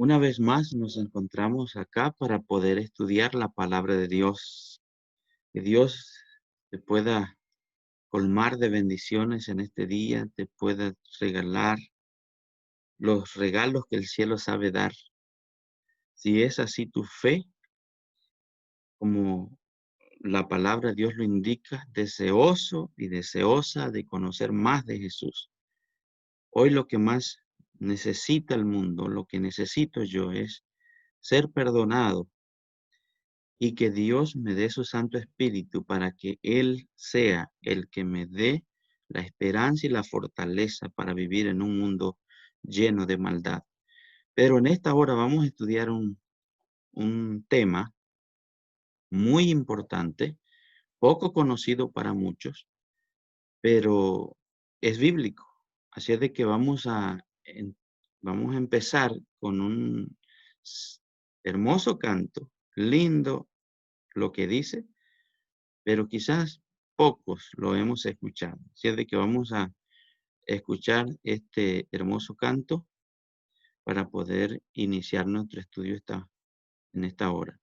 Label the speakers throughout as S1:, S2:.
S1: Una vez más nos encontramos acá para poder estudiar la palabra de Dios. Que Dios te pueda colmar de bendiciones en este día, te pueda regalar los regalos que el cielo sabe dar. Si es así tu fe, como la palabra de Dios lo indica, deseoso y deseosa de conocer más de Jesús. Hoy lo que más necesita el mundo, lo que necesito yo es ser perdonado y que Dios me dé su Santo Espíritu para que Él sea el que me dé la esperanza y la fortaleza para vivir en un mundo lleno de maldad. Pero en esta hora vamos a estudiar un tema muy importante, poco conocido para muchos, pero es bíblico. Así es de que vamos a empezar con un hermoso canto, lindo lo que dice, pero quizás pocos lo hemos escuchado. Así es de que vamos a escuchar este hermoso canto para poder iniciar nuestro estudio en esta hora.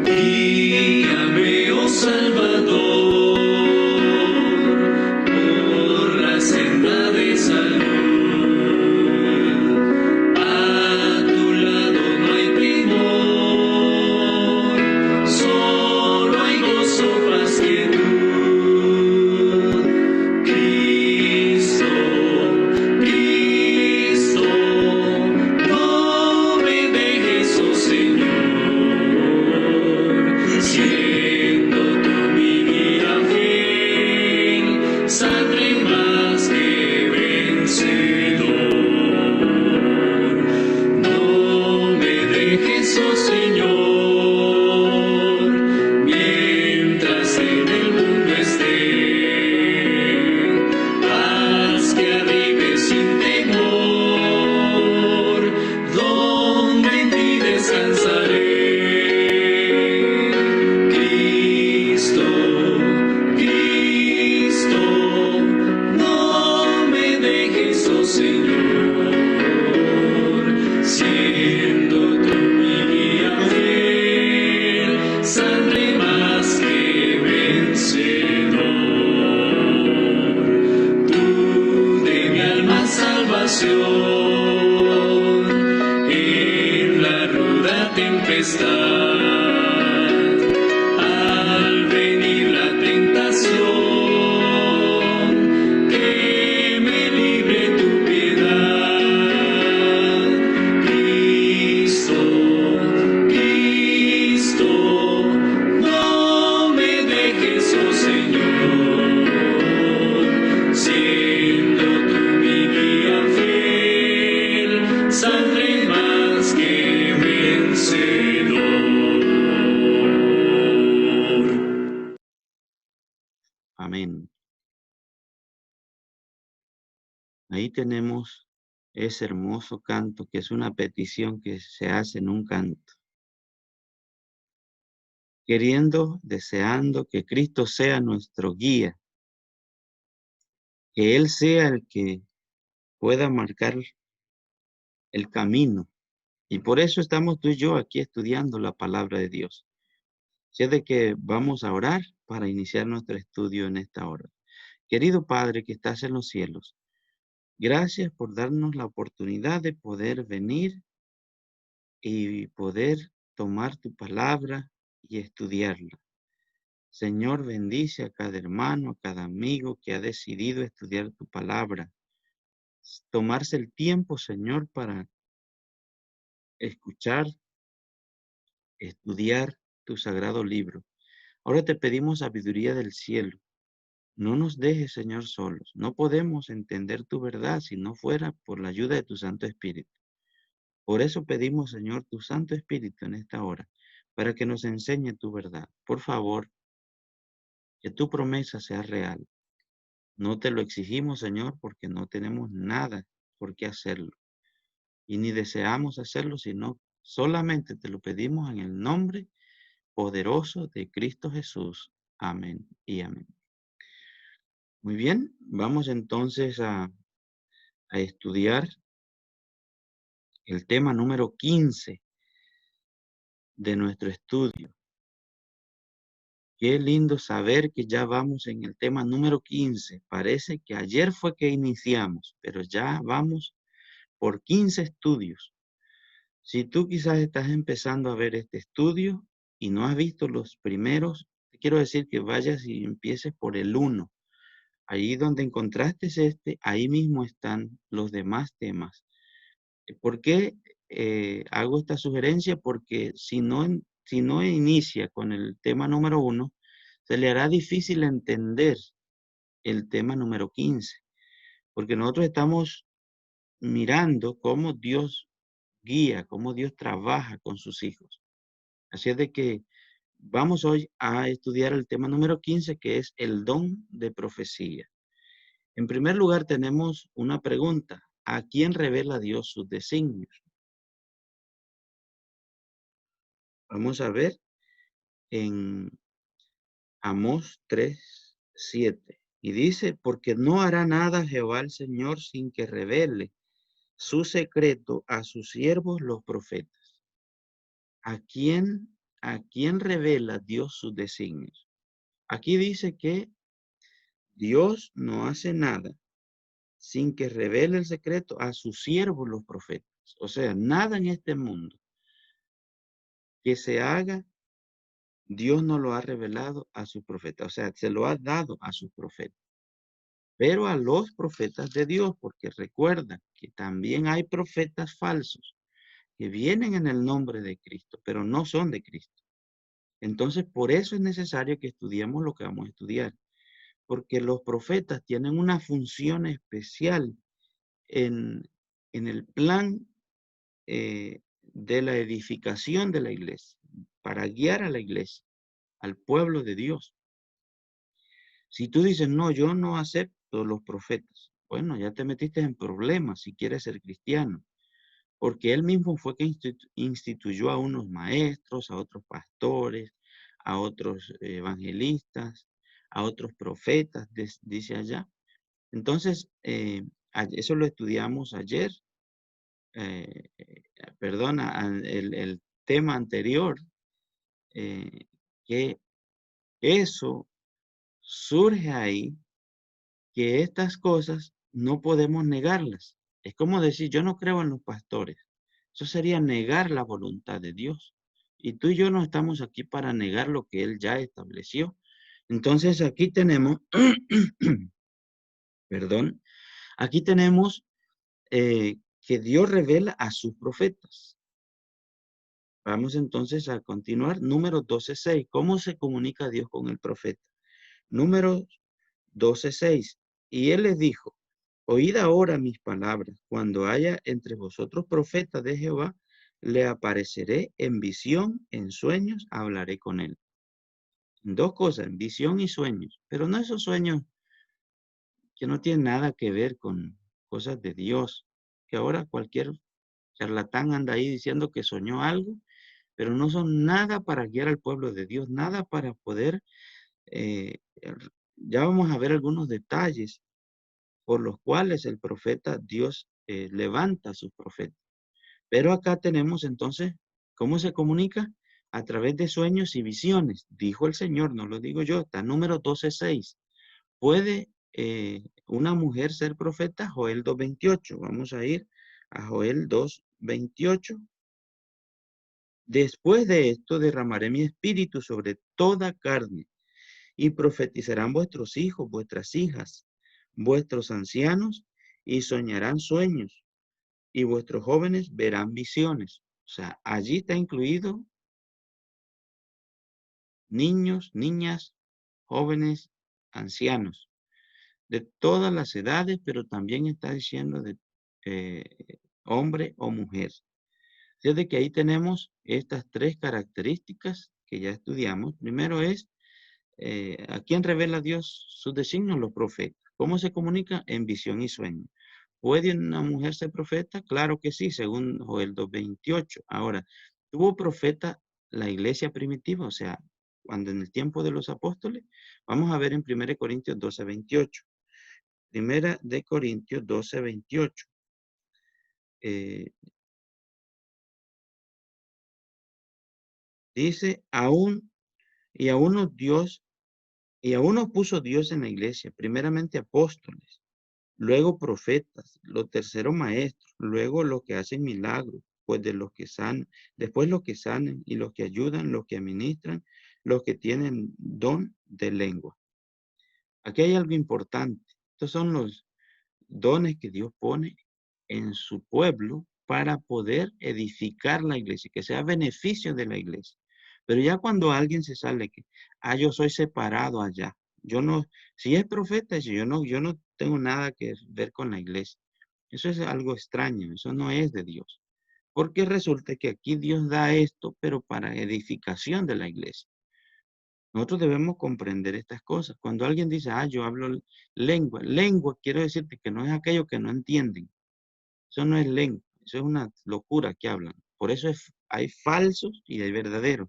S2: Guíame, oh Salvador, por la senda de salud. A tu lado no hay temor, solo hay gozo, paz, quietud. Cristo, Cristo, no me dejes, oh Señor. Siendo tú mi guía fiel, saldré más que vencedor. No me dejes, oh Señor, mientras en el mundo esté. Haz que arribe sin temor, donde en ti descansaré. Cristo, Cristo, no me dejes, oh Señor, siendo tú mi guía fiel, saldré más que vencedor. Tú de mi alma salvación en la ruda tempestad. Al venir la tentación, que me libre tu piedad. Cristo, Cristo, no me dejes, oh Señor, siendo tú mi guía fiel, saldré más que vencedor.
S1: Amén. Ahí tenemos ese hermoso canto que es una petición que se hace en un canto. Queriendo, deseando que Cristo sea nuestro guía, que Él sea el que pueda marcar el camino. Y por eso estamos tú y yo aquí estudiando la palabra de Dios. Así es de que vamos a orar para iniciar nuestro estudio en esta hora. Querido Padre que estás en los cielos, gracias por darnos la oportunidad de poder venir y poder tomar tu palabra y estudiarla. Señor, bendice a cada hermano, a cada amigo que ha decidido estudiar tu palabra. Tomarse el tiempo, Señor, para escuchar, estudiar tu sagrado libro. Ahora te pedimos sabiduría del cielo. No nos dejes, Señor, solos. No podemos entender tu verdad si no fuera por la ayuda de tu Santo Espíritu. Por eso pedimos, Señor, tu Santo Espíritu en esta hora, para que nos enseñe tu verdad. Por favor, que tu promesa sea real. No te lo exigimos, Señor, porque no tenemos nada por qué hacerlo. Y ni deseamos hacerlo, sino Solamente te lo pedimos en el nombre poderoso de Cristo Jesús. Amén y amén. Muy bien, vamos entonces a estudiar el tema número 15 de nuestro estudio. Qué lindo saber que ya vamos en el tema número 15. Parece que ayer fue que iniciamos, pero ya vamos por 15 estudios. Si tú quizás estás empezando a ver este estudio y no has visto los primeros, te quiero decir que vayas y empieces por el 1. Ahí donde encontraste este, ahí mismo están los demás temas. ¿Por qué hago esta sugerencia? Porque si no inicia con el tema número 1, se le hará difícil entender el tema número 15, porque nosotros estamos mirando cómo Dios guía, cómo Dios trabaja con sus hijos. Así es de que vamos hoy a estudiar el tema número 15, que es el don de profecía. En primer lugar, tenemos una pregunta. ¿A quién revela Dios sus designios? Vamos a ver en Amós 3:7. Y dice, porque no hará nada Jehová el Señor sin que revele su secreto a sus siervos los profetas. ¿A quién revela Dios sus designios? Aquí dice que Dios no hace nada sin que revele el secreto a sus siervos los profetas. O sea, nada en este mundo que se haga, Dios no lo ha revelado a sus profetas. O sea, se lo ha dado a sus profetas. Pero a los profetas de Dios, porque recuerda que también hay profetas falsos que vienen en el nombre de Cristo, pero no son de Cristo. Entonces, por eso es necesario que estudiemos lo que vamos a estudiar, porque los profetas tienen una función especial en, en el plan de la edificación de la iglesia, para guiar a la iglesia, al pueblo de Dios. Si tú dices, no, yo no acepto los profetas, bueno, ya te metiste en problemas si quieres ser cristiano, porque él mismo fue que instituyó a unos maestros, a otros pastores, a otros evangelistas, a otros profetas, dice allá. Entonces, eso lo estudiamos ayer, eh, perdona, el tema anterior, que eso surge ahí, que estas cosas no podemos negarlas. Es como decir, yo no creo en los pastores. Eso sería negar la voluntad de Dios. Y tú y yo no estamos aquí para negar lo que Él ya estableció. Entonces aquí tenemos, perdón, aquí tenemos que Dios revela a sus profetas. Vamos entonces a continuar. Número 12:6. ¿Cómo se comunica Dios con el profeta? Número 12:6. Y él les dijo, oíd ahora mis palabras. Cuando haya entre vosotros profetas de Jehová, le apareceré en visión, en sueños, hablaré con él. Dos cosas, en visión y sueños. Pero no esos sueños que no tienen nada que ver con cosas de Dios. Que ahora cualquier charlatán anda ahí diciendo que soñó algo, pero no son nada para guiar al pueblo de Dios, nada para poder, ya vamos a ver algunos detalles por los cuales el profeta Dios levanta a sus profetas. Pero acá tenemos entonces, ¿cómo se comunica? A través de sueños y visiones. Dijo el Señor, no lo digo yo, está número 12:6. ¿Puede una mujer ser profeta? Joel 2:28. Vamos a ir a Joel 2:28. Después de esto derramaré mi espíritu sobre toda carne y profetizarán vuestros hijos, vuestras hijas, vuestros ancianos y soñarán sueños y vuestros jóvenes verán visiones. O sea, allí está incluido niños, niñas, jóvenes, ancianos, de todas las edades, pero también está diciendo de hombre o mujer. Así es de que ahí tenemos estas tres características que ya estudiamos. Primero es, ¿a quién revela Dios sus designios? Los profetas. ¿Cómo se comunica? En visión y sueño. ¿Puede una mujer ser profeta? Claro que sí, según Joel 2:28. Ahora, ¿tuvo profeta la iglesia primitiva? O sea, cuando en el tiempo de los apóstoles, vamos a ver en 1 Corintios 12:28. Primera de Corintios 12:28. Eh, dice, y aún nos Dios, y aún nos puso Dios en la iglesia, primeramente apóstoles, luego profetas, los terceros maestros, luego los que hacen milagros, pues de los que sanan, después los que sanan y los que ayudan, los que administran, los que tienen don de lengua. Aquí hay algo importante. Estos son los dones que Dios pone en su pueblo para poder edificar la iglesia, que sea beneficio de la iglesia. Pero ya cuando alguien se sale que, yo soy separado allá, yo no, si es profeta, yo no tengo nada que ver con la iglesia. Eso es algo extraño, eso no es de Dios. Porque resulta que aquí Dios da esto, pero para edificación de la iglesia. Nosotros debemos comprender estas cosas. Cuando alguien dice, yo hablo lengua, lengua, quiero decirte que no es aquello que no entienden. Eso no es lengua, eso es una locura que hablan. Por eso hay falsos y hay verdaderos.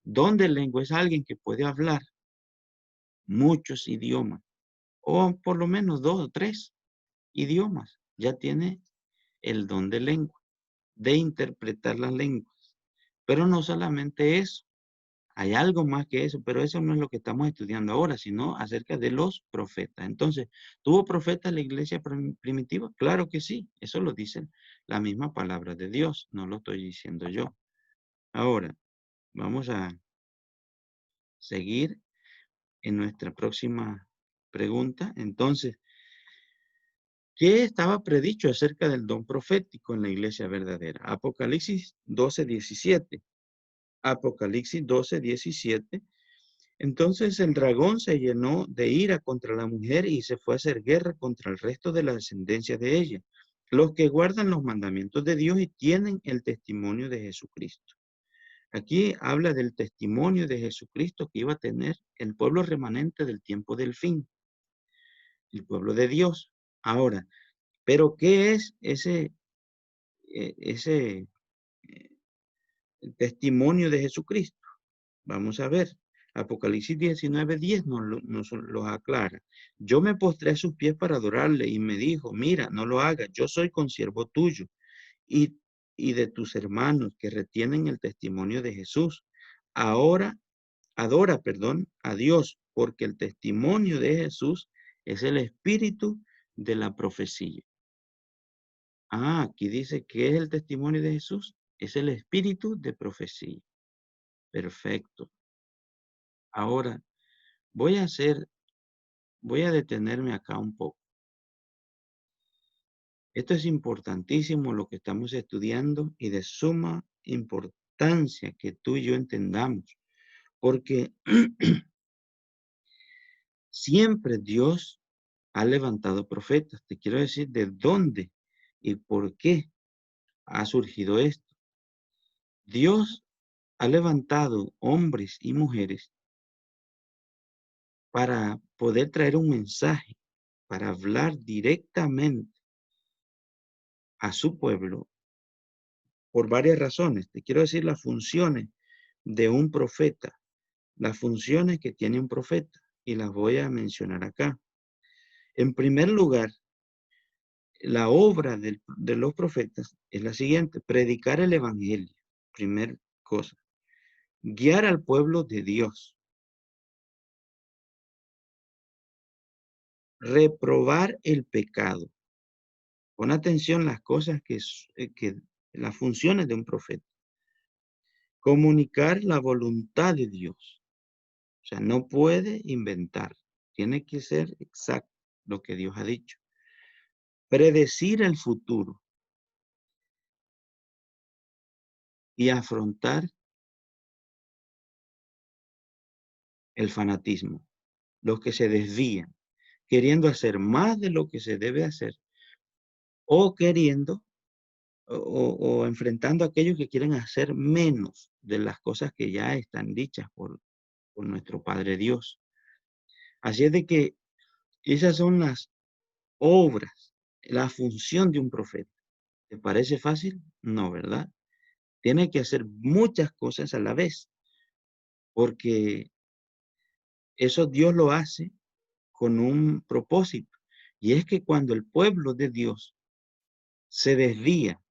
S1: Don de lengua es alguien que puede hablar muchos idiomas, o por lo menos 2 o 3 idiomas. Ya tiene el don de lengua, de interpretar las lenguas. Pero no solamente eso, hay algo más que eso, pero eso no es lo que estamos estudiando ahora, sino acerca de los profetas. Entonces, ¿tuvo profetas la iglesia primitiva? Claro que sí, eso lo dice la misma palabra de Dios, no lo estoy diciendo yo. Ahora, vamos a seguir en nuestra próxima pregunta. Entonces, ¿qué estaba predicho acerca del don profético en la iglesia verdadera? Apocalipsis 12:17. Apocalipsis 12:17. Entonces el dragón se llenó de ira contra la mujer y se fue a hacer guerra contra el resto de la descendencia de ella, los que guardan los mandamientos de Dios y tienen el testimonio de Jesucristo. Aquí habla del testimonio de Jesucristo que iba a tener el pueblo remanente del tiempo del fin, el pueblo de Dios. Ahora, ¿pero qué es ese testimonio de Jesucristo? Vamos a ver. Apocalipsis 19:10 nos lo aclara. Yo me postré a sus pies para adorarle y me dijo, mira, no lo hagas, yo soy consiervo tuyo y, y de tus hermanos que retienen el testimonio de Jesús. Ahora, a Dios, porque el testimonio de Jesús es el espíritu de la profecía. Aquí dice que es el testimonio de Jesús, es el espíritu de profecía. Perfecto. Ahora, voy a detenerme acá un poco. Esto es importantísimo lo que estamos estudiando y de suma importancia que tú y yo entendamos, porque siempre Dios ha levantado profetas. Te quiero decir de dónde y por qué ha surgido esto. Dios ha levantado hombres y mujeres para poder traer un mensaje, para hablar directamente a su pueblo por varias razones. Te quiero decir las funciones de un profeta, las funciones que tiene un profeta, y las voy a mencionar acá. En primer lugar, la obra de los profetas es la siguiente: predicar el evangelio, primer cosa, guiar al pueblo de Dios, reprobar el pecado. Pon atención las cosas las funciones de un profeta. Comunicar la voluntad de Dios. O sea, no puede inventar. Tiene que ser exacto lo que Dios ha dicho. Predecir el futuro y afrontar el fanatismo. Los que se desvían, queriendo hacer más de lo que se debe hacer o queriendo o enfrentando a aquellos que quieren hacer menos de las cosas que ya están dichas por nuestro Padre Dios. Así es de que esas son las obras la función de un profeta. ¿Te parece fácil? No, ¿verdad? Tiene que hacer muchas cosas a la vez, porque eso Dios lo hace con un propósito. Y es que cuando el pueblo de Dios se desvía,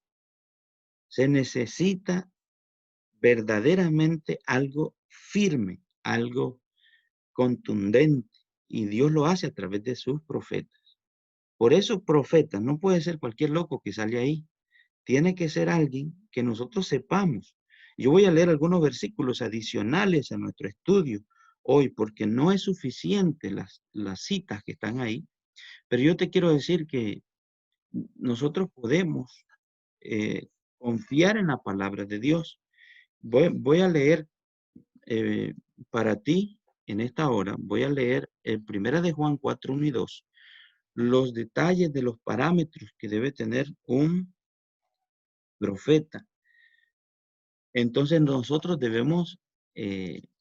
S1: se necesita verdaderamente algo firme, algo contundente. Y Dios lo hace a través de sus profetas. Por eso profeta no puede ser cualquier loco que sale ahí. Tiene que ser alguien que nosotros sepamos. Yo voy a leer algunos versículos adicionales a nuestro estudio hoy, porque no es suficiente las citas que están ahí, pero yo te quiero decir que nosotros podemos eh, confiar en la palabra de Dios. Voy a leer eh, para ti en esta hora, voy a leer el Primera de Juan 4, 1 y 2, los detalles de los parámetros que debe tener un profeta. Entonces nosotros debemos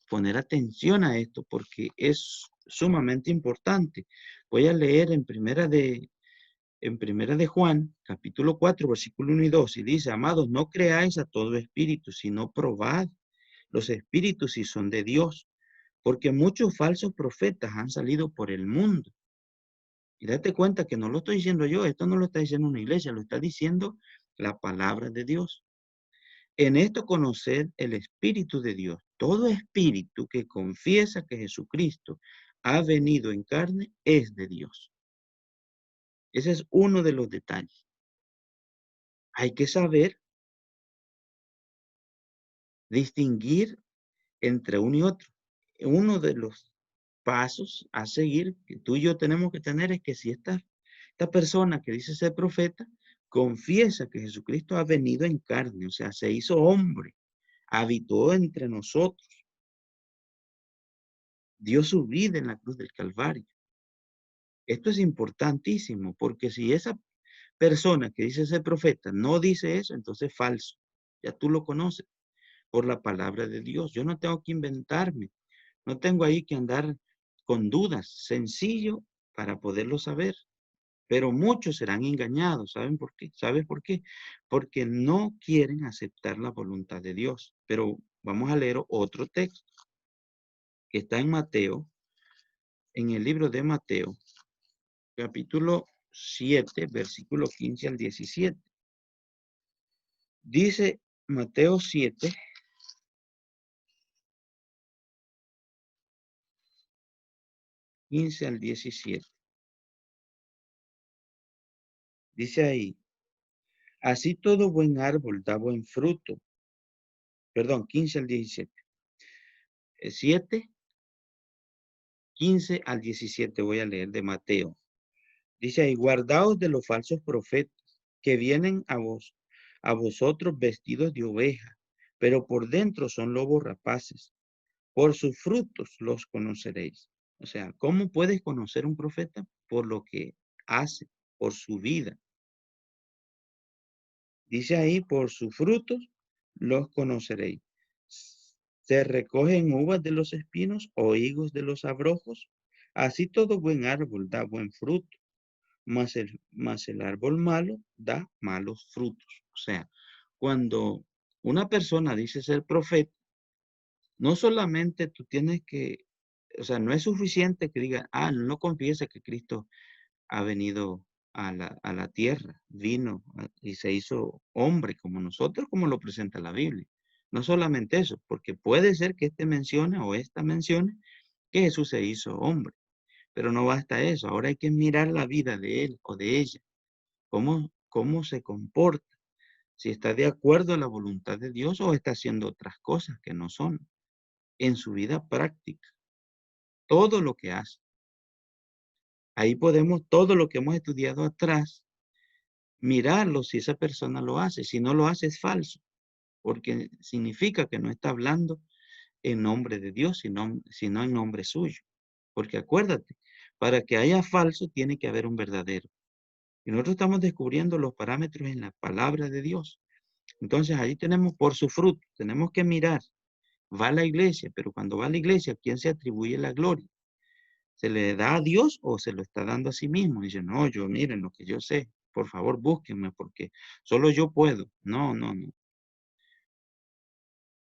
S1: poner atención a esto porque es sumamente importante. Voy a leer en primera de Juan, capítulo 4, versículo 1 y 2, y dice, amados, no creáis a todo espíritu, sino probad los espíritus si son de Dios, porque muchos falsos profetas han salido por el mundo. Y date cuenta que no lo estoy diciendo yo, esto no lo está diciendo una iglesia, lo está diciendo la palabra de Dios. En esto conocer el Espíritu de Dios. Todo espíritu que confiesa que Jesucristo ha venido en carne es de Dios. Ese es uno de los detalles. Hay que saber distinguir entre uno y otro. Uno de los pasos a seguir que tú y yo tenemos que tener es que si esta persona que dice ser profeta confiesa que Jesucristo ha venido en carne, o sea, se hizo hombre, habitó entre nosotros, dio su vida en la cruz del Calvario. Esto es importantísimo porque si esa persona que dice ser profeta no dice eso, entonces es falso. Ya tú lo conoces por la palabra de Dios. Yo no tengo que inventarme. No tengo ahí que andar con dudas. Sencillo para poderlo saber. Pero muchos serán engañados. ¿Saben por qué? ¿Sabes por qué? Porque no quieren aceptar la voluntad de Dios. Pero vamos a leer otro texto que está en Mateo, en el libro de Mateo, capítulo 7, versículo 15 al 17. Dice Mateo 7, 15 al 17. Dice ahí, así todo buen árbol da buen fruto. Perdón, 15 al 17. 7, 15 al 17 voy a leer de Mateo. Dice ahí, guardaos de los falsos profetas que vienen a vosotros vestidos de oveja, pero por dentro son lobos rapaces. Por sus frutos los conoceréis. O sea, ¿cómo puedes conocer un profeta? Por lo que hace, por su vida. Dice ahí, por sus frutos los conoceréis. ¿Se recogen uvas de los espinos o higos de los abrojos? Así todo buen árbol da buen fruto, mas el árbol malo da malos frutos. O sea, cuando una persona dice ser profeta, no solamente tú tienes que, o sea, no es suficiente que diga, no confiesa que Cristo ha venido a la tierra, vino y se hizo hombre como nosotros, como lo presenta la Biblia. No solamente eso, porque puede ser que este mencione o esta mencione que Jesús se hizo hombre, pero no basta eso. Ahora hay que mirar la vida de él o de ella, cómo se comporta, si está de acuerdo a la voluntad de Dios o está haciendo otras cosas que no son en su vida práctica, todo lo que hace. Ahí podemos, todo lo que hemos estudiado atrás, mirarlo si esa persona lo hace. Si no lo hace es falso, porque significa que no está hablando en nombre de Dios, sino en nombre suyo. Porque acuérdate, para que haya falso tiene que haber un verdadero. Y nosotros estamos descubriendo los parámetros en la palabra de Dios. Entonces ahí tenemos por su fruto, tenemos que mirar. Va a la iglesia, pero cuando va a la iglesia, ¿a quién se atribuye la gloria? ¿Se le da a Dios o se lo está dando a sí mismo? Dice, no, yo miren lo que yo sé. por favor, búsquenme porque solo yo puedo. No, no, no.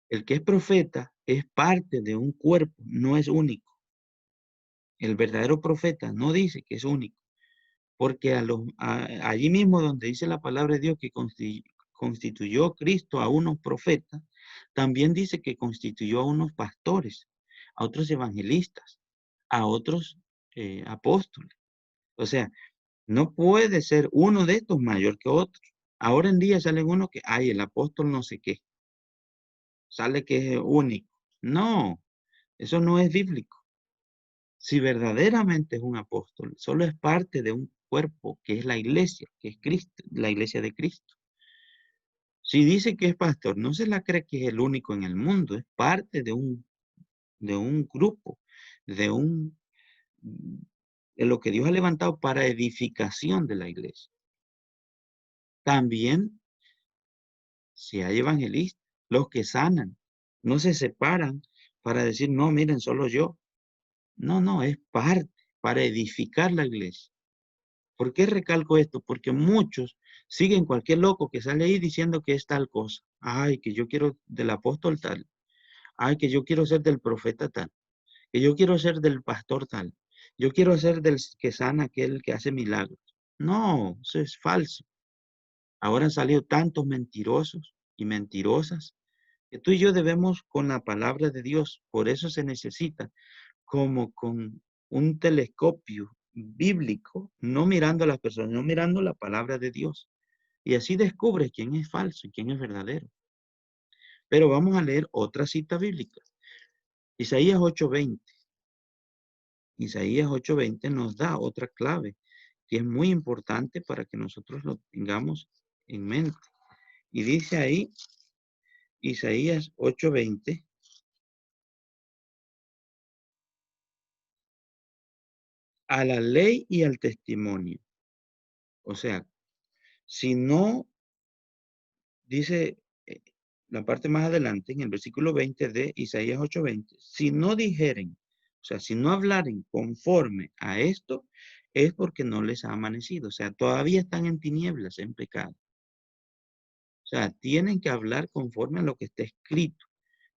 S1: El que es profeta es parte de un cuerpo, no es único. El verdadero profeta no dice que es único, porque allí mismo donde dice la palabra de Dios que constituyó Cristo a unos profetas, también dice que constituyó a unos pastores, a otros evangelistas, a otros apóstoles. O sea, no puede ser uno de estos mayor que otro. Ahora en día sale uno que, ay, el apóstol no sé qué, sale que es único. No, eso no es bíblico. Si verdaderamente es un apóstol, solo es parte de un cuerpo que es la iglesia, que es Cristo, la iglesia de Cristo. Si dice que es pastor, no se la cree que es el único en el mundo, es parte de un grupo, de un, de lo que Dios ha levantado para edificación de la iglesia. También, si hay evangelistas, los que sanan, no se separan para decir, no, miren, solo yo. No, no, es parte para edificar la iglesia. ¿Por qué recalco esto? Porque muchos siguen cualquier loco que sale ahí diciendo que es tal cosa. Ay, que yo quiero del apóstol tal. Ay, que yo quiero ser del profeta tal. Que yo quiero ser del pastor tal. Yo quiero ser del que sana, aquel que hace milagros. No, eso es falso. Ahora han salido tantos mentirosos y mentirosas que tú y yo debemos con la palabra de Dios. Por eso se necesita como con un telescopio bíblico, no mirando a las personas, no mirando la palabra de Dios. Y así descubres quién es falso y quién es verdadero. Pero vamos a leer otra cita bíblica. Isaías 8:20. Isaías 8:20 nos da otra clave que es muy importante para que nosotros lo tengamos en mente. Y dice ahí, Isaías 8:20, a la ley y al testimonio. O sea, si no dice la parte más adelante, en el versículo 20 de Isaías 8:20, si no dijeren, o sea, si no hablaren conforme a esto, es porque no les ha amanecido. O sea, todavía están en tinieblas, en pecado. O sea, tienen que hablar conforme a lo que está escrito.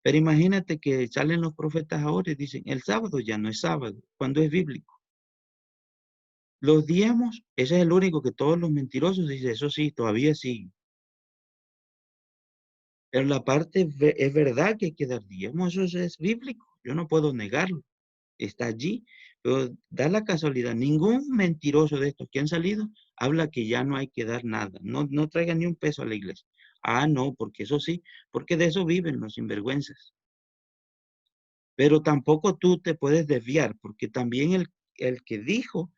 S1: Pero imagínate que salen los profetas ahora y dicen, el sábado ya no es sábado, cuando es bíblico. Los diezmos, ese es el único que todos los mentirosos dicen, eso sí, todavía sí. Pero la parte es verdad que hay que dar diezmo, eso es bíblico, yo no puedo negarlo, está allí, pero da la casualidad, ningún mentiroso de estos que han salido habla que ya no hay que dar nada, no, no traigan ni un peso a la iglesia. Ah, no, porque eso sí, porque de eso viven los sinvergüenzas. Pero tampoco tú te puedes desviar, porque también el que dijo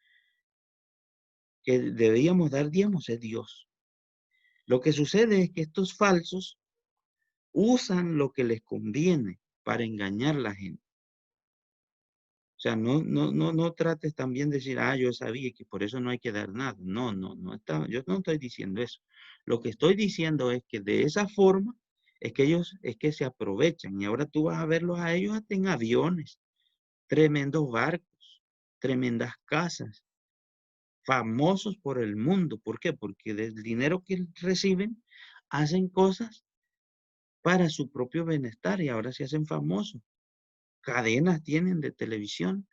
S1: que debíamos dar diezmos es Dios. Lo que sucede es que estos falsos usan lo que les conviene para engañar a la gente. O sea, no trates también de decir, yo sabía que por eso no hay que dar nada. No, no, no está, yo no estoy diciendo eso. Lo que estoy diciendo es que de esa forma es que ellos, es que se aprovechan y ahora tú vas a verlos a ellos hasta en aviones, tremendos barcos, tremendas casas, famosos por el mundo. ¿Por qué? Porque del dinero que reciben hacen cosas para su propio bienestar y ahora se hacen famosos. Cadenas tienen de televisión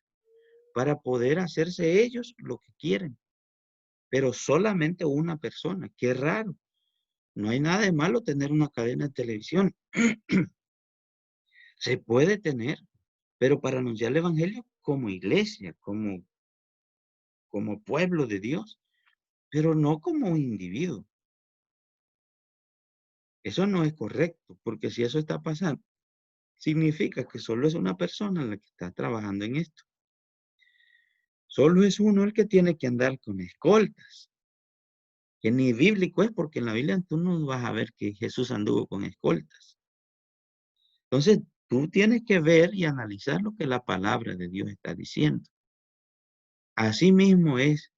S1: para poder hacerse ellos lo que quieren, pero solamente una persona. Qué raro. No hay nada de malo tener una cadena de televisión. Se puede tener, pero para anunciar el evangelio como iglesia, como pueblo de Dios, pero no como un individuo. Eso no es correcto, porque si eso está pasando, significa que solo es una persona la que está trabajando en esto. Solo es uno el que tiene que andar con escoltas, que ni bíblico es, porque en la Biblia tú no vas a ver que Jesús anduvo con escoltas. Entonces, tú tienes que ver y analizar lo que la palabra de Dios está diciendo. Asimismo es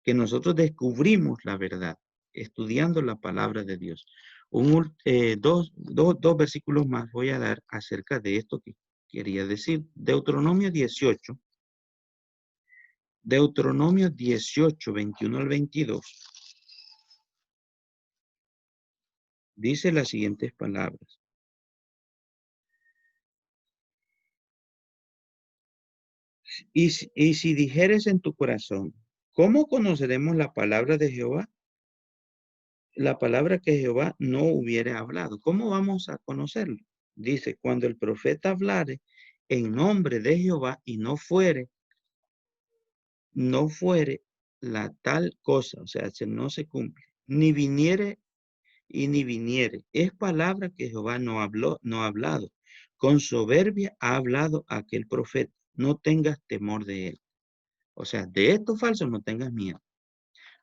S1: que nosotros descubrimos la verdad, estudiando la palabra de Dios. Dos versículos más voy a dar acerca de esto que quería decir. Deuteronomio 18, 21 al 22. Dice las siguientes palabras. Y si dijeres en tu corazón, ¿cómo conoceremos la palabra de Jehová? La palabra que Jehová no hubiere hablado. ¿Cómo vamos a conocerlo? Dice, cuando el profeta hablare en nombre de Jehová y no fuere la tal cosa, o sea, si no se cumple, ni viniere y ni viniere. Es palabra que Jehová no habló, no ha hablado. Con soberbia ha hablado aquel profeta. No tengas temor de él. O sea, de estos falsos no tengas miedo,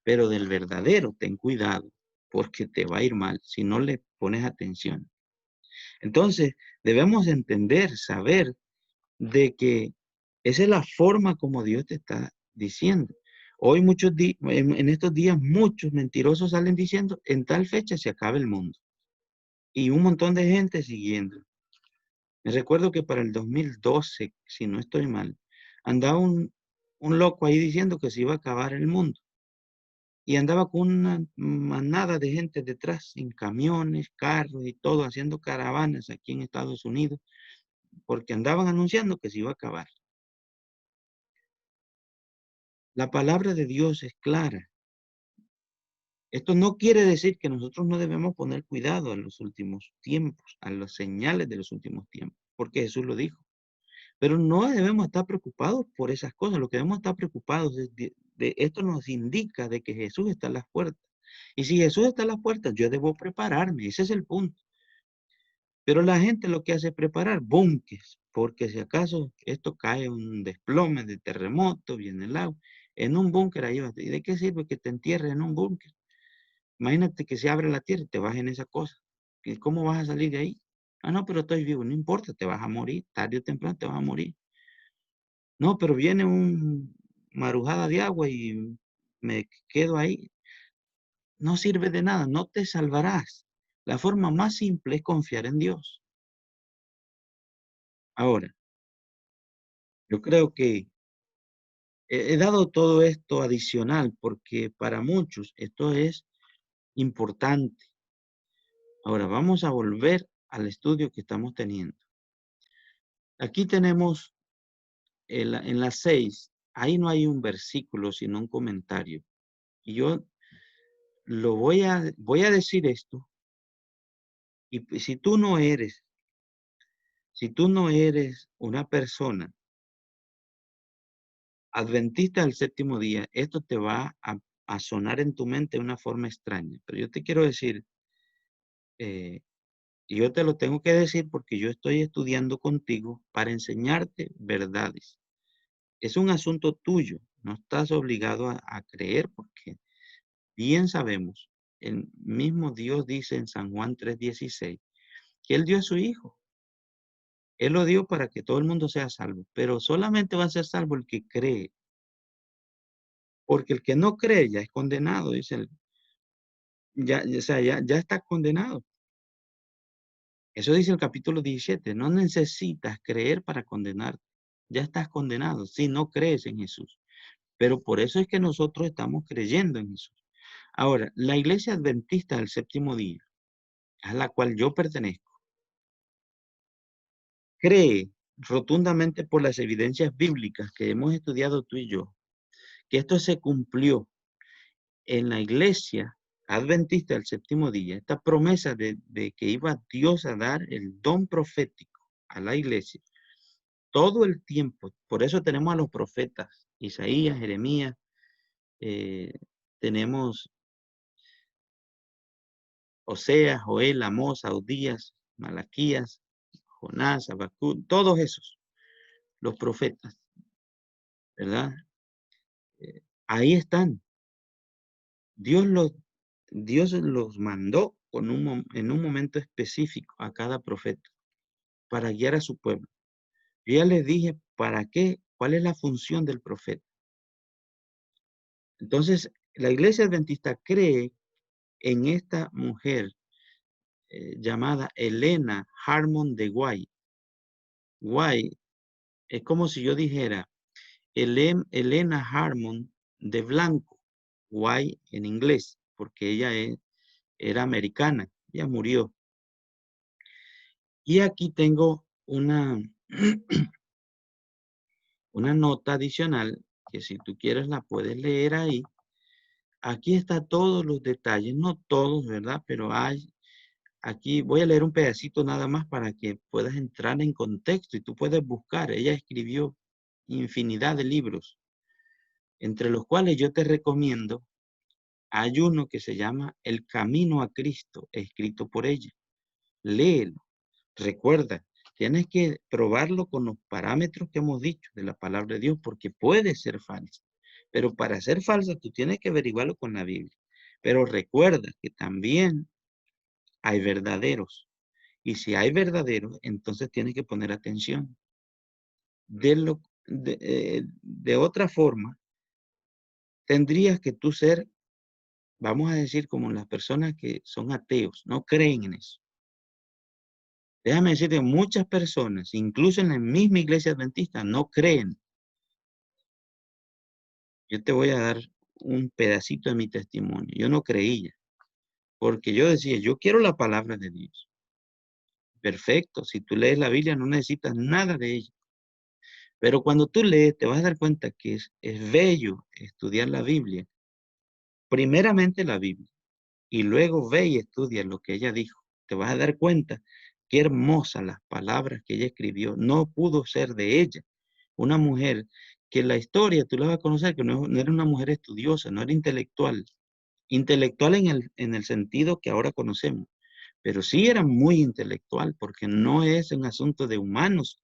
S1: pero del verdadero ten cuidado, porque te va a ir mal si no le pones atención. Entonces, debemos entender, saber de que esa es la forma como Dios te está diciendo. Hoy en estos días muchos mentirosos salen diciendo, en tal fecha se acaba el mundo. Y un montón de gente siguiendo. Me recuerdo que para el 2012, si no estoy mal, andaba un loco ahí diciendo que se iba a acabar el mundo. Y andaba con una manada de gente detrás, en camiones, carros y todo, haciendo caravanas aquí en Estados Unidos, porque andaban anunciando que se iba a acabar. La palabra de Dios es clara. Esto no quiere decir que nosotros no debemos poner cuidado a los últimos tiempos, a las señales de los últimos tiempos, porque Jesús lo dijo. Pero no debemos estar preocupados por esas cosas. Lo que debemos estar preocupados es esto nos indica de que Jesús está a las puertas. Y si Jesús está a las puertas, yo debo prepararme. Ese es el punto. Pero la gente lo que hace es preparar búnkeres, porque si acaso esto cae un desplome de terremoto, viene el agua, en un búnker ahí vas. ¿Y de qué sirve que te entierres en un búnker? Imagínate que se abre la tierra y te vas en esa cosa. ¿Cómo vas a salir de ahí? Ah, no, pero estoy vivo. No importa, te vas a morir. Tarde o temprano te vas a morir. No, pero viene un marujada de agua y me quedo ahí. No sirve de nada, no te salvarás. La forma más simple es confiar en Dios. Ahora, yo creo que he dado todo esto adicional porque para muchos esto es importante. Ahora, vamos a volver al estudio que estamos teniendo. Aquí tenemos en las 6, ahí no hay un versículo, sino un comentario. Y yo voy a decir esto. Y si tú no eres una persona adventista del séptimo día, esto te va a sonar en tu mente de una forma extraña. Pero yo te quiero decir, y yo te lo tengo que decir porque yo estoy estudiando contigo para enseñarte verdades. Es un asunto tuyo, no estás obligado a creer porque bien sabemos, el mismo Dios dice en San Juan 3:16 que Él dio a su Hijo. Él lo dio para que todo el mundo sea salvo, pero solamente va a ser salvo el que cree, porque el que no cree ya es condenado, dice él. O sea, ya está condenado. Eso dice el capítulo 17. No necesitas creer para condenarte. Ya estás condenado si no crees en Jesús. Pero por eso es que nosotros estamos creyendo en Jesús. Ahora, la iglesia adventista del séptimo día, a la cual yo pertenezco, cree rotundamente por las evidencias bíblicas que hemos estudiado tú y yo, que esto se cumplió en la iglesia adventista del séptimo día, esta promesa de que iba Dios a dar el don profético a la iglesia todo el tiempo. Por eso tenemos a los profetas, Isaías, Jeremías, eh, tenemos Oseas, Joel, Amós, Audías, Malaquías, Jonás, Habacuc, todos esos, los profetas, ¿verdad? Ahí están. Dios los, Dios los mandó en un momento específico a cada profeta para guiar a su pueblo. Yo ya les dije para qué, cuál es la función del profeta. Entonces, la iglesia adventista cree en esta mujer llamada Elena Harmon de White. White es como si yo dijera Elena Harmon de blanco, White en inglés, porque ella era americana ya murió. Y aquí tengo una nota adicional que si tú quieres la puedes leer ahí. Aquí está todos los detalles, no todos, ¿verdad? Pero hay, aquí voy a leer un pedacito nada más para que puedas entrar en contexto y tú puedes buscar. Ella escribió infinidad de libros, entre los cuales yo te recomiendo, hay uno que se llama El Camino a Cristo, escrito por ella. Léelo. Recuerda, tienes que probarlo con los parámetros que hemos dicho de la palabra de Dios, porque puede ser falsa. Pero para ser falsa, tú tienes que averiguarlo con la Biblia. Pero recuerda que también hay verdaderos. Y si hay verdaderos, entonces tienes que poner atención. De otra forma, tendrías que tú ser, vamos a decir, como las personas que son ateos, no creen en eso. Déjame decirte, muchas personas, incluso en la misma iglesia adventista, no creen. Yo te voy a dar un pedacito de mi testimonio. Yo no creía, porque yo decía, yo quiero la palabra de Dios. Perfecto, si tú lees la Biblia no necesitas nada de ella. Pero cuando tú lees, te vas a dar cuenta que es bello estudiar la Biblia. Primeramente la Biblia, y luego ve y estudia lo que ella dijo. Te vas a dar cuenta qué hermosas las palabras que ella escribió. No pudo ser de ella. Una mujer que la historia tú la vas a conocer, que no era una mujer estudiosa, no era intelectual. Intelectual en el sentido que ahora conocemos, pero sí era muy intelectual, porque no es un asunto de humanos.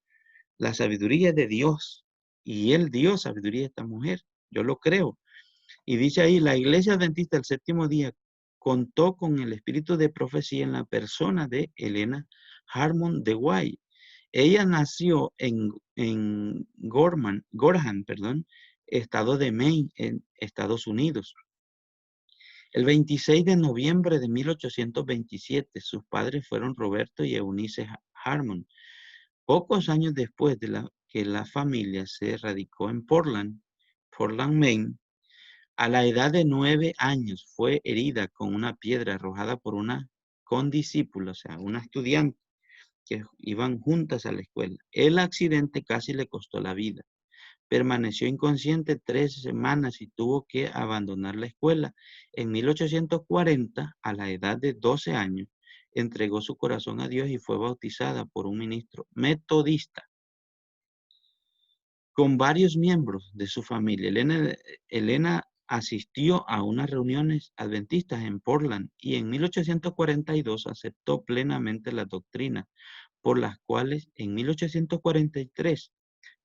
S1: La sabiduría es de Dios, y Él dio sabiduría a esta mujer. Yo lo creo. Y dice ahí, la iglesia adventista del séptimo día contó con el espíritu de profecía en la persona de Helena Harmon de White. Ella nació en Gorham, perdón, estado de Maine, en Estados Unidos. El 26 de noviembre de 1827, sus padres fueron Roberto y Eunice Harmon. Pocos años después de que la familia se radicó en Portland, Maine, a la edad de 9 años fue herida con una piedra arrojada por una condiscípula, o sea, una estudiante que iban juntas a la escuela. El accidente casi le costó la vida. Permaneció inconsciente 3 semanas y tuvo que abandonar la escuela. En 1840, a la edad de 12 años, entregó su corazón a Dios y fue bautizada por un ministro metodista con varios miembros de su familia. Elena asistió a unas reuniones adventistas en Portland y en 1842 aceptó plenamente la doctrina por las cuales en 1843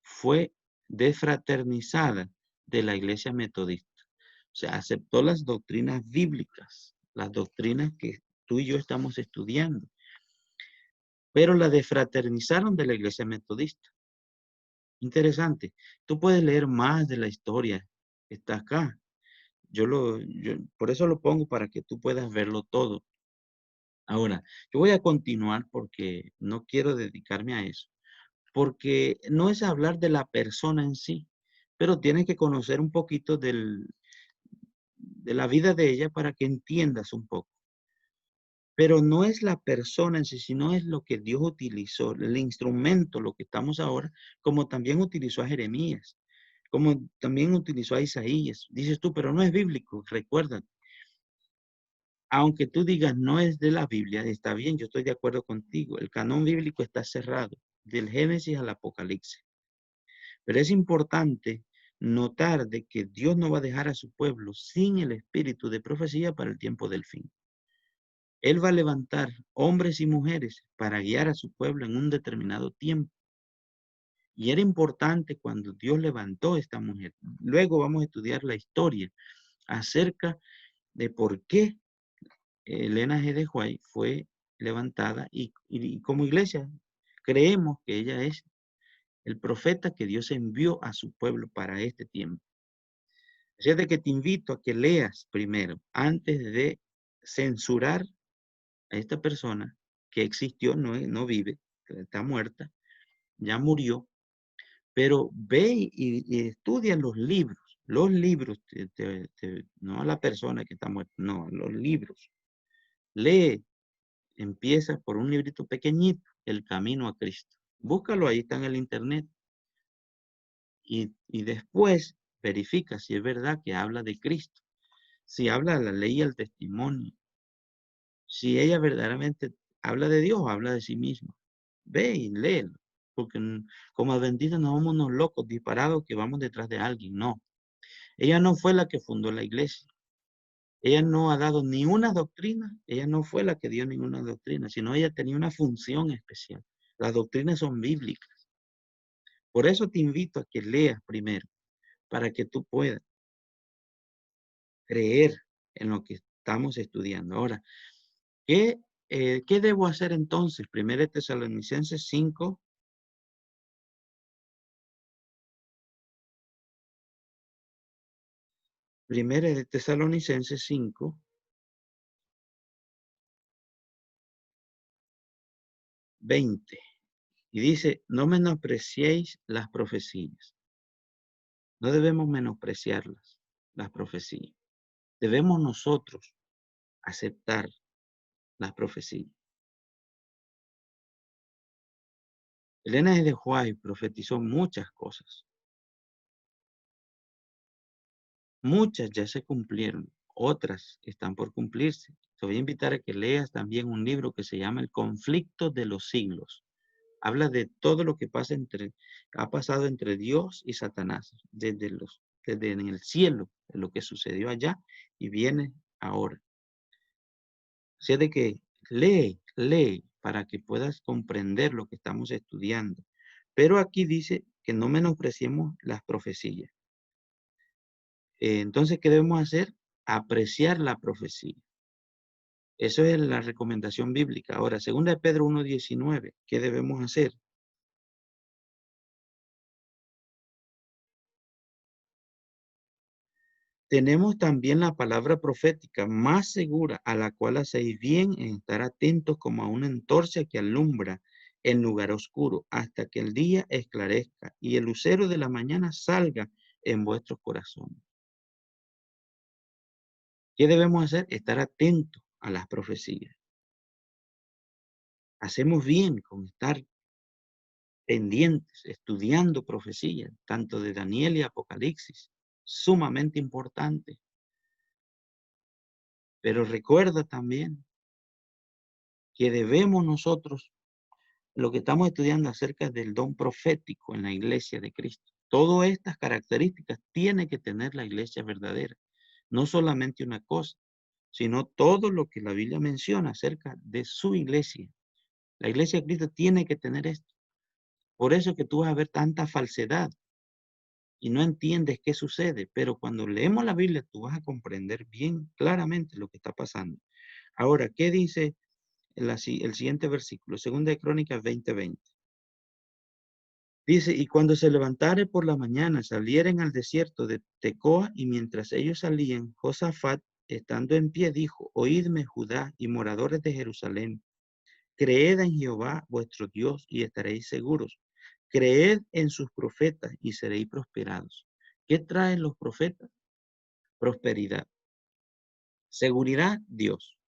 S1: fue desfraternizada de la iglesia metodista. O sea, aceptó las doctrinas bíblicas, las doctrinas que tú y yo estamos estudiando, pero la desfraternizaron de la iglesia metodista. Interesante. Tú puedes leer más de la historia. Está acá. Por eso lo pongo para que tú puedas verlo todo. Ahora, yo voy a continuar porque no quiero dedicarme a eso. Porque no es hablar de la persona en sí, pero tienes que conocer un poquito de la vida de ella para que entiendas un poco. Pero no es la persona en sí, sino es lo que Dios utilizó, el instrumento, lo que estamos ahora, como también utilizó a Jeremías, como también utilizó a Isaías. Dices tú, pero no es bíblico. Recuerda, aunque tú digas no es de la Biblia, está bien, yo estoy de acuerdo contigo. El canon bíblico está cerrado, del Génesis al Apocalipsis. Pero es importante notar de que Dios no va a dejar a su pueblo sin el espíritu de profecía para el tiempo del fin. Él va a levantar hombres y mujeres para guiar a su pueblo en un determinado tiempo. Y era importante cuando Dios levantó a esta mujer. Luego vamos a estudiar la historia acerca de por qué Elena G. de White fue levantada y como iglesia creemos que ella es el profeta que Dios envió a su pueblo para este tiempo. Así es de que te invito a que leas primero, antes de censurar a esta persona que existió, no vive, está muerta, ya murió, pero ve y estudia los libros, no a la persona que está muerta, no, los libros. Lee, Empieza por un librito pequeñito, El Camino a Cristo. Búscalo, ahí está en el internet. Y después verifica si es verdad que habla de Cristo. Si habla de la ley y el testimonio. Si ella verdaderamente habla de Dios o habla de sí misma. Ve y léelo. Porque como adventistas no somos unos locos disparados que vamos detrás de alguien. No. Ella no fue la que fundó la iglesia. Ella no ha dado ni una doctrina. Ella no fue la que dio ninguna doctrina, sino ella tenía una función especial. Las doctrinas son bíblicas. Por eso te invito a que leas primero, para que tú puedas creer en lo que estamos estudiando. Ahora, ¿qué debo hacer entonces? 1 Tesalonicenses 5, 1 Tesalonicenses 5, 20. Y dice, no menospreciéis las profecías. No debemos menospreciarlas, las profecías. Debemos nosotros aceptar las profecías. Elena de White profetizó muchas cosas. Muchas ya se cumplieron, otras están por cumplirse. Te voy a invitar a que leas también un libro que se llama El conflicto de los siglos. Habla de todo lo que ha pasado entre Dios y Satanás, desde en el cielo, de lo que sucedió allá y viene ahora. O sea, de que lee para que puedas comprender lo que estamos estudiando. Pero aquí dice que no menospreciemos las profecías. Entonces, ¿qué debemos hacer? Apreciar la profecía. Eso es la recomendación bíblica. Ahora, 2 Pedro 1:19, ¿qué debemos hacer? Tenemos también la palabra profética más segura, a la cual hacéis bien en estar atentos como a una antorcha que alumbra en lugar oscuro, hasta que el día esclarezca y el lucero de la mañana salga en vuestros corazones. ¿Qué debemos hacer? Estar atentos a las profecías. Hacemos bien con estar pendientes, estudiando profecías, tanto de Daniel y Apocalipsis, sumamente importante. Pero recuerda también que debemos nosotros, lo que estamos estudiando acerca del don profético en la iglesia de Cristo, todas estas características tiene que tener la iglesia verdadera, no solamente una cosa, sino todo lo que la Biblia menciona acerca de su iglesia. La iglesia de Cristo tiene que tener esto. Por eso es que tú vas a ver tanta falsedad y no entiendes qué sucede, pero cuando leemos la Biblia tú vas a comprender bien claramente lo que está pasando. Ahora, ¿qué dice el siguiente versículo? Segunda de Crónicas 20:20. Dice, y cuando se levantare por la mañana, salieren al desierto de Tecoa, y mientras ellos salían, Josafat, estando en pie, dijo, oídme Judá y moradores de Jerusalén, creed en Jehová vuestro Dios y estaréis seguros. Creed en sus profetas y seréis prosperados. ¿Qué traen los profetas? Prosperidad. Seguridad, Dios.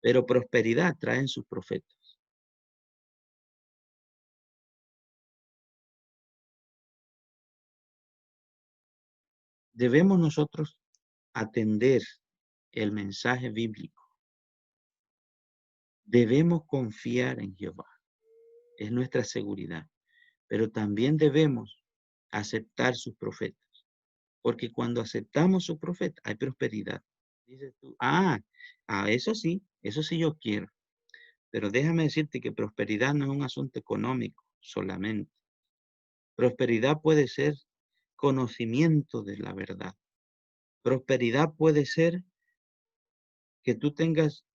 S1: Pero prosperidad traen sus profetas. Debemos nosotros atender el mensaje bíblico. Debemos confiar en Jehová. Es nuestra seguridad. Pero también debemos aceptar sus profetas. Porque cuando aceptamos sus profetas, hay prosperidad. Dices tú, eso sí yo quiero. Pero déjame decirte que prosperidad no es un asunto económico solamente. Prosperidad puede ser conocimiento de la verdad. Prosperidad puede ser que tú tengas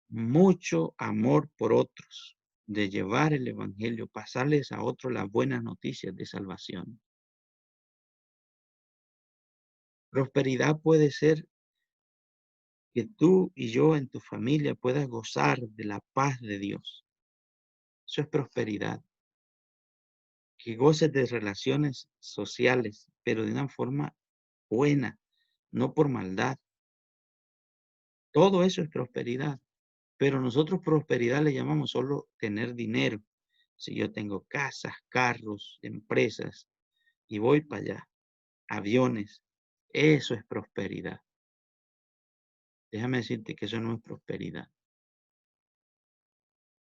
S1: mucho amor por otros, de llevar el evangelio, pasarles a otros las buenas noticias de salvación. Prosperidad puede ser que tú y yo en tu familia puedas gozar de la paz de Dios. Eso es prosperidad. Que goces de relaciones sociales, pero de una forma buena, no por maldad. Todo eso es prosperidad. Pero nosotros prosperidad le llamamos solo tener dinero. Si yo tengo casas, carros, empresas y voy para allá, aviones, eso es prosperidad. Déjame decirte que eso no es prosperidad.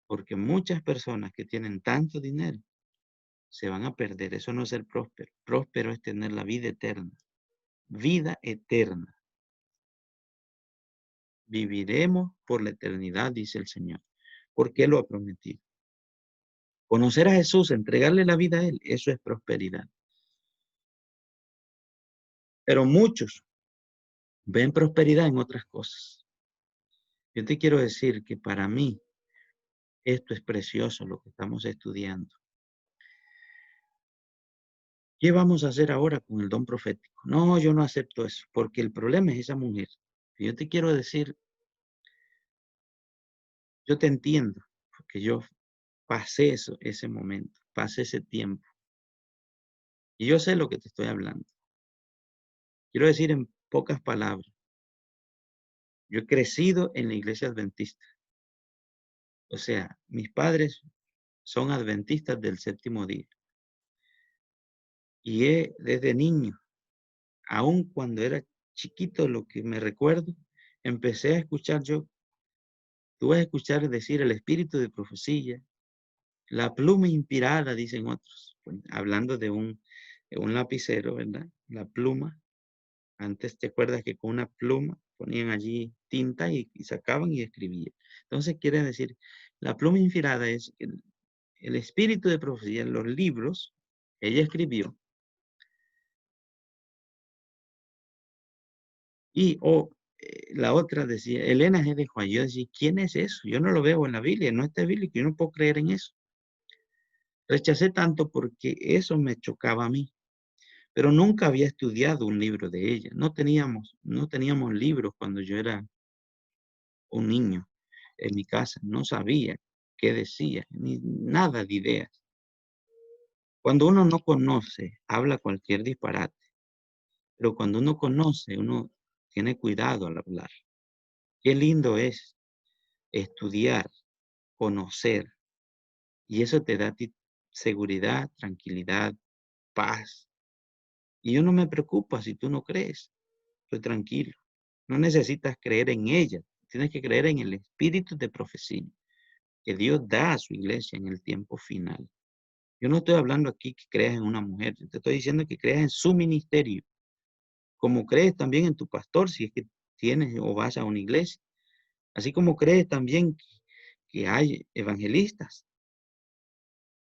S1: Porque muchas personas que tienen tanto dinero se van a perder. Eso no es ser próspero. Próspero es tener la vida eterna. Vida eterna. Viviremos por la eternidad, dice el Señor, porque Él lo ha prometido. Conocer a Jesús, entregarle la vida a Él, eso es prosperidad. Pero muchos ven prosperidad en otras cosas. Yo te quiero decir que para mí esto es precioso lo que estamos estudiando. ¿Qué vamos a hacer ahora con el don profético? No, yo no acepto eso, porque el problema es esa mujer. Yo te quiero decir, yo te entiendo, porque yo pasé eso, ese momento, pasé ese tiempo. Y yo sé lo que te estoy hablando. Quiero decir en pocas palabras, yo he crecido en la iglesia adventista. O sea, mis padres son adventistas del séptimo día. Y desde niño, aun cuando era chiquito, lo que me recuerdo, empecé a escuchar yo. Tú vas a escuchar decir el espíritu de profecía, la pluma inspirada, dicen otros, pues, hablando de un lapicero, ¿verdad? La pluma. Antes te acuerdas que con una pluma ponían allí tinta y sacaban y escribían. Entonces quiere decir, la pluma inspirada es el espíritu de profecía, en los libros, ella escribió, y la otra decía, Elena G. de Juan. Yo decía, ¿quién es eso? Yo no lo veo en la Biblia, no está bíblico, yo no puedo creer en eso. Rechacé tanto porque eso me chocaba a mí, pero nunca había estudiado un libro de ella. No teníamos libros cuando yo era un niño en mi casa. No sabía qué decía, ni nada de ideas. Cuando uno no conoce, habla cualquier disparate, pero cuando uno conoce, uno tiene cuidado al hablar. Qué lindo es estudiar, conocer, y eso te da a ti seguridad, tranquilidad, paz. Y yo no me preocupa si tú no crees, estoy tranquilo. No necesitas creer en ella, tienes que creer en el espíritu de profecía que Dios da a su iglesia en el tiempo final. Yo no estoy hablando aquí que creas en una mujer, yo te estoy diciendo que creas en su ministerio, como crees también en tu pastor, si es que tienes o vas a una iglesia, así como crees también que hay evangelistas.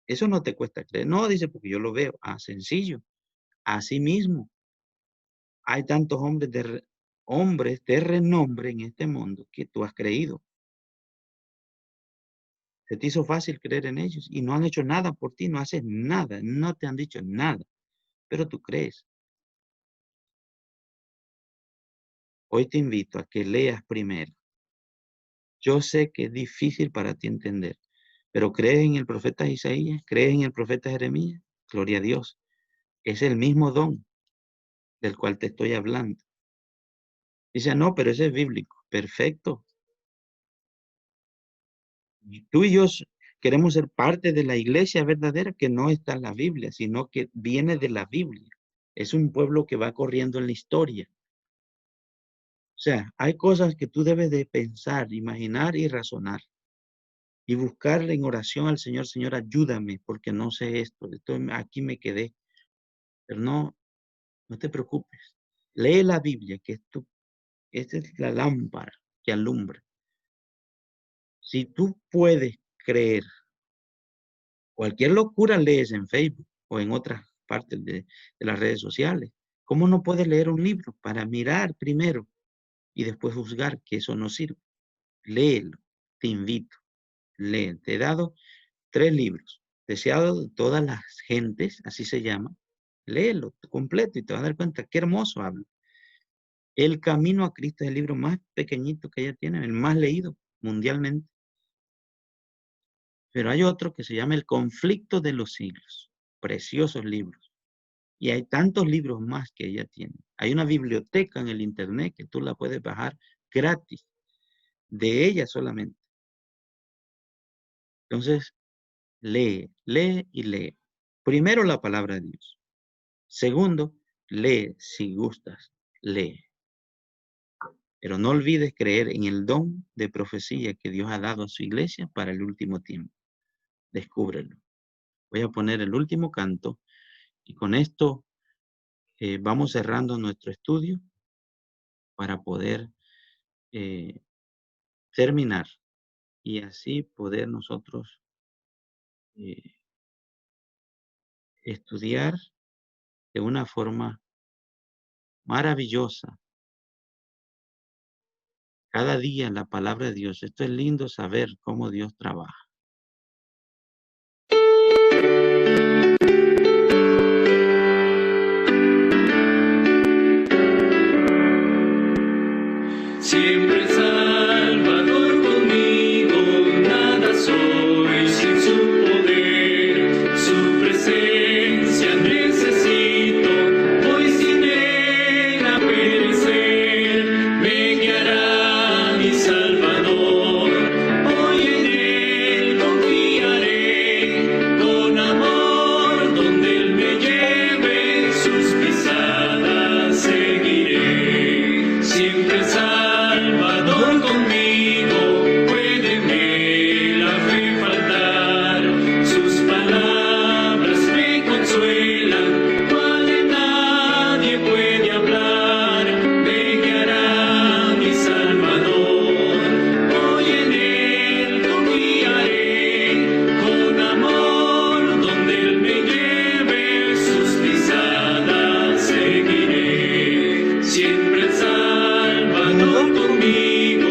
S1: Eso no te cuesta creer. No, dice, porque yo lo veo. Ah, sencillo. Así mismo, hay tantos hombres de renombre en este mundo que tú has creído. Se te hizo fácil creer en ellos y no han hecho nada por ti, no haces nada, no te han dicho nada, pero tú crees. Hoy te invito a que leas primero. Yo sé que es difícil para ti entender, pero ¿crees en el profeta Isaías? ¿Crees en el profeta Jeremías? Gloria a Dios. Es el mismo don del cual te estoy hablando. Dice, no, pero ese es bíblico. Perfecto. Y tú y yo queremos ser parte de la iglesia verdadera que no está en la Biblia, sino que viene de la Biblia. Es un pueblo que va corriendo en la historia. O sea, hay cosas que tú debes de pensar, imaginar y razonar. Y buscarle en oración al Señor, Señor, ayúdame, porque no sé esto aquí me quedé. Pero no te preocupes. Lee la Biblia, esta es la lámpara que alumbra. Si tú puedes creer, cualquier locura lees en Facebook o en otras partes de las redes sociales. ¿Cómo no puedes leer un libro para mirar primero y después juzgar que eso no sirve? Léelo, te invito, lee. Te he dado 3 libros, deseado de todas las gentes, así se llama. Léelo completo y te vas a dar cuenta qué hermoso habla. El Camino a Cristo es el libro más pequeñito que ella tiene, el más leído mundialmente. Pero hay otro que se llama El Conflicto de los Siglos. Preciosos libros. Y hay tantos libros más que ella tiene. Hay una biblioteca en el internet que tú la puedes bajar gratis, de ella solamente. Entonces, lee, lee y lee. Primero la palabra de Dios. Segundo, lee si gustas, lee. Pero no olvides creer en el don de profecía que Dios ha dado a su iglesia para el último tiempo. Descúbrelo. Voy a poner el último canto y con esto vamos cerrando nuestro estudio para poder eh, terminar y así poder nosotros eh, estudiar de una forma maravillosa cada día la palabra de Dios. Esto es lindo saber cómo Dios trabaja.
S2: Siempre el Salvador conmigo, nada soy sin su poder, su presencia necesito, voy sin él a perecer, me guiará mi Salvador, hoy en él confiaré, con amor donde él me lleve, sus pisadas seguiré, siempre el Salvador conmigo, puédeme la fe faltar, sus palabras me consuelan, cual de nadie puede hablar, me guiará mi Salvador, hoy en él confiaré, con amor donde él me lleve, sus pisadas seguiré, siempre el Salvador conmigo,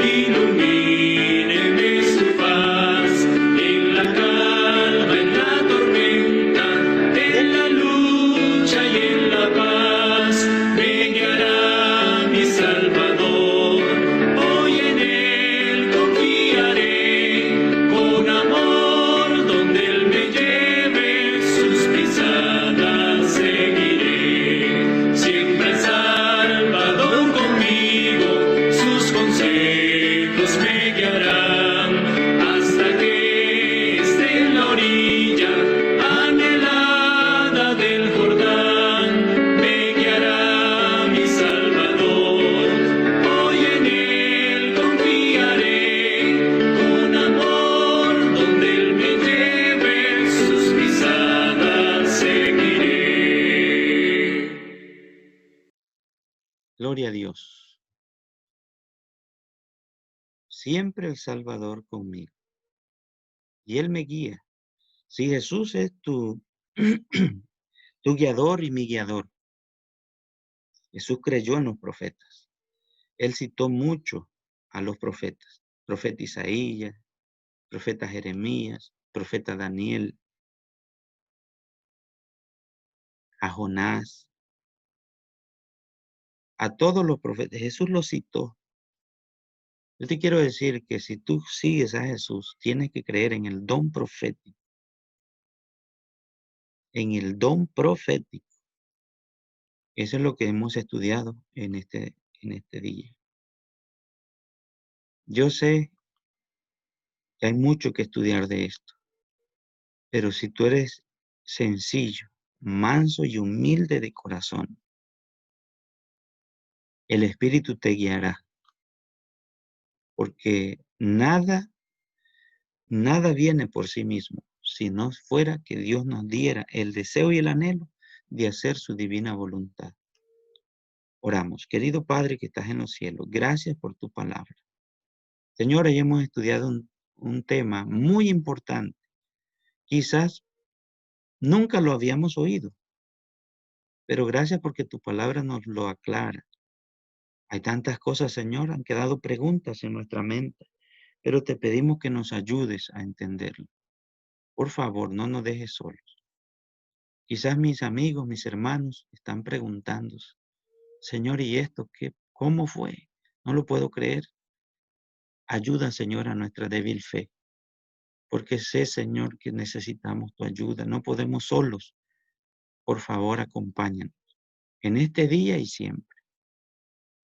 S2: ilumíneme su faz, en la calma, en la tormenta, en la lucha y en la paz, me guiará mi Salvador, hoy en él confiaré, con amor donde él me lleve, sus pisadas seguiré, siempre el Salvador conmigo, sus consejos me guiarán, hasta que esté en la orilla anhelada del Jordán, me guiará mi Salvador, hoy en él confiaré, con amor donde él me lleve, sus pisadas seguiré.
S1: Gloria a Dios. Siempre el Salvador conmigo. Y Él me guía. Si Jesús es tu, tu guiador y mi guiador, Jesús creyó en los profetas. Él citó mucho a los profetas. Profeta Isaías, profeta Jeremías, profeta Daniel, a Jonás, a todos los profetas. Jesús los citó. Yo te quiero decir que si tú sigues a Jesús, tienes que creer en el don profético. En el don profético. Eso es lo que hemos estudiado en este día. Yo sé que hay mucho que estudiar de esto, pero si tú eres sencillo, manso y humilde de corazón, el Espíritu te guiará, porque nada viene por sí mismo, si no fuera que Dios nos diera el deseo y el anhelo de hacer su divina voluntad. Oramos, querido Padre que estás en los cielos, gracias por tu palabra. Señor, hoy hemos estudiado un tema muy importante. Quizás nunca lo habíamos oído, pero gracias porque tu palabra nos lo aclara. Hay tantas cosas, Señor, han quedado preguntas en nuestra mente, pero te pedimos que nos ayudes a entenderlo. Por favor, no nos dejes solos. Quizás mis amigos, mis hermanos están preguntándose, Señor, ¿y esto qué? ¿Cómo fue? No lo puedo creer. Ayuda, Señor, a nuestra débil fe, porque sé, Señor, que necesitamos tu ayuda. No podemos solos. Por favor, acompáñanos en este día y siempre.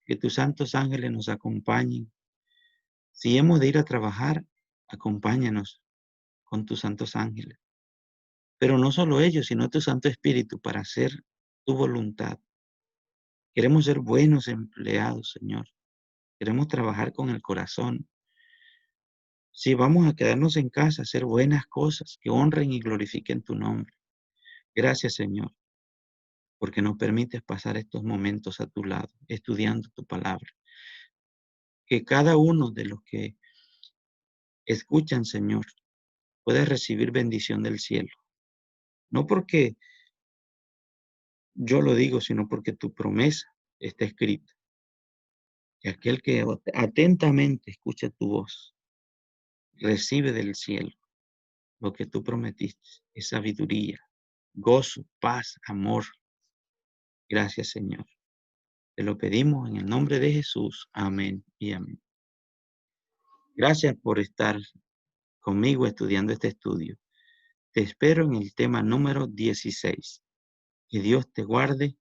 S1: Que tus santos ángeles nos acompañen. Si hemos de ir a trabajar, acompáñanos con tus santos ángeles. Pero no solo ellos, sino tu Santo Espíritu para hacer tu voluntad. Queremos ser buenos empleados, Señor. Queremos trabajar con el corazón. Si vamos a quedarnos en casa, hacer buenas cosas que honren y glorifiquen tu nombre. Gracias, Señor, porque nos permites pasar estos momentos a tu lado, estudiando tu palabra. Que cada uno de los que escuchan, Señor, pueda recibir bendición del cielo. No porque yo lo digo, sino porque tu promesa está escrita. Y aquel que atentamente escucha tu voz, recibe del cielo lo que tú prometiste, es sabiduría, gozo, paz, amor. Gracias, Señor. Te lo pedimos en el nombre de Jesús. Amén y amén. Gracias por estar conmigo estudiando este estudio. Te espero en el tema número 16. Que Dios te guarde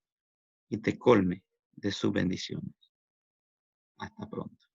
S1: y te colme de sus bendiciones. Hasta pronto.